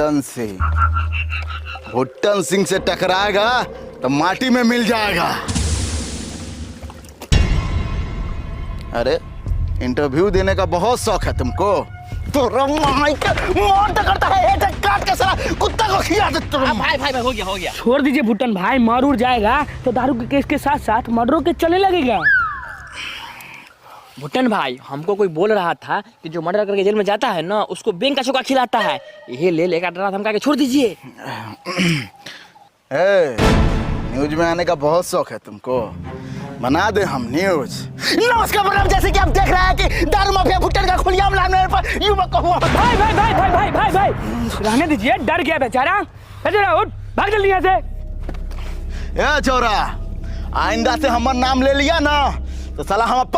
भुट्टन सिंह। भुट्टन सिंह से टकराएगा तो माटी में मिल जाएगा। अरे इंटरव्यू देने का बहुत शौक है तुमको? तो करता है काट के साला कुत्ता को खिला दे तुम। भाई हो गया। छोड़ दीजिए भुट्टन भाई, मर उड़ जाएगा तो दारू के केस के साथ साथ मर्डरों के चलने लगेगा। भुट्टन भाई, हमको कोई बोल रहा था कि जो मर्डर करके जेल में जाता है ना, उसको बैंक का चोखा खिलाता है। ये ले लेकर डरा धमका के छोड़ दीजिए। न्यूज में आने का बहुत शौक है तुमको, बना दे हम न्यूज। नमस्कार मैडम, जैसे कि आप देख रहे हैं कि दारू माफिया भुट्टन का खुलियाम लाने पर युवक को हुआ। भाई रहने दीजिए, डर गया बेचारा। उठ भाग जल्दी यहाँ से। ए छोरा, आइंदा से हमारा नाम ले लिया ना तो साला हम